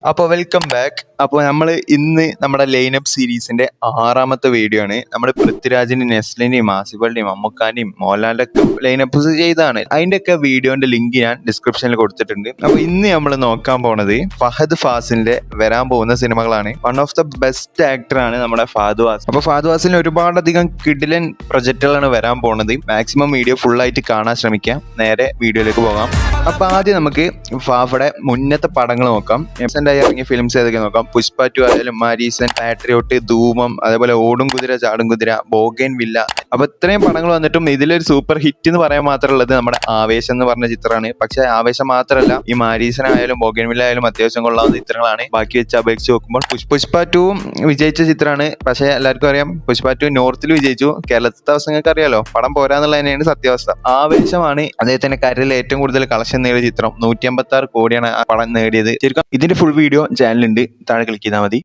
അപ്പോൾ welcome back. അപ്പോൾ നമ്മൾ ഇന്ന് നമ്മുടെ ലൈനപ്പ് സീരീസിന്റെ 6ാമത്തെ വീഡിയോ ആണ്. നമ്മൾ പൃഥ്വിരാജിന്റെയും നെസ്ലിന്റെയും ആസിഫലിന്റെയും മമ്മൂക്കാന്റെയും മോഹൻലാലിന്റെ ഒക്കെ ലൈനപ്പ് ചെയ്താണ്. അതിന്റെയൊക്കെ വീഡിയോന്റെ ലിങ്ക് ഞാൻ ഡിസ്ക്രിപ്ഷനിൽ കൊടുത്തിട്ടുണ്ട്. അപ്പോൾ ഇന്ന് നമ്മൾ നോക്കാൻ പോണത് ഫഹദ് ഫാസിലിന്റെ വരാൻ പോകുന്ന സിനിമകളാണ്. വൺ ഓഫ് ദ ബെസ്റ്റ് ആക്ടറാണ് നമ്മുടെ ഫഹദ് ഫാസിൽ. അപ്പോൾ ഫഹദ് ഫാസിലിന് ഒരുപാടധികം കിടിലൻ പ്രൊജക്റ്റുകളാണ് വരാൻ പോണത്. മാക്സിമം വീഡിയോ ഫുൾ ആയിട്ട് കാണാൻ ശ്രമിക്കാം. നേരെ വീഡിയോയിലേക്ക് പോകാം. അപ്പോൾ ആദ്യം നമുക്ക് ഫാഫയുടെ മുന്നത്തെ പടങ്ങൾ നോക്കാം. ഇറങ്ങിയ ഫിലിംസ് ഏതൊക്കെ നോക്കാം. പുഷ്പ 2 ആയാലും മാരീസൻ, പാട്രിയോട്ട്, ധൂമം, അതേപോലെ ഓടും കുതിര ചാടും കുതിര, ബോഗൻ വില്ല. അപ്പൊ ഇത്രയും പടങ്ങൾ വന്നിട്ടും ഇതിലൊരു സൂപ്പർ ഹിറ്റ് എന്ന് പറയാൻ മാത്രമുള്ളത് നമ്മുടെ ആവേശം എന്ന് പറഞ്ഞ ചിത്രമാണ്. പക്ഷെ ആവേശം മാത്രമല്ല, ഈ മാരീസൻ ആയാലും ബോഗൻ വില്ല ആയാലും അത്യാവശ്യം കൊള്ളാവുന്ന ചിത്രങ്ങളാണ്. ബാക്കി വെച്ച് അപേക്ഷിച്ച് നോക്കുമ്പോൾ പുഷ്പ 2 വിജയിച്ച ചിത്രമാണ്. പക്ഷെ എല്ലാവർക്കും അറിയാം പുഷ്പ 2 നോർത്തിൽ വിജയിച്ചു. കേരളത്തിലെ അവസ്ഥങ്ങൾക്ക് അറിയാലോ, പടം പോരാന്നുള്ള തന്നെയാണ് സത്യാവസ്ഥ. ആവേശമാണ് അദ്ദേഹത്തിന്റെ കരിയറിൽ ഏറ്റവും കൂടുതൽ കളക്ഷൻ നേടിയ ചിത്രം. 156 കോടിയാണ് ആ പടം നേടിയത്. ശരിക്കും ഇതിന്റെ ഫുൾ വീഡിയോ ചാനലുണ്ട്, താഴെ ക്ലിക്ക് ചെയ്താൽ മതി.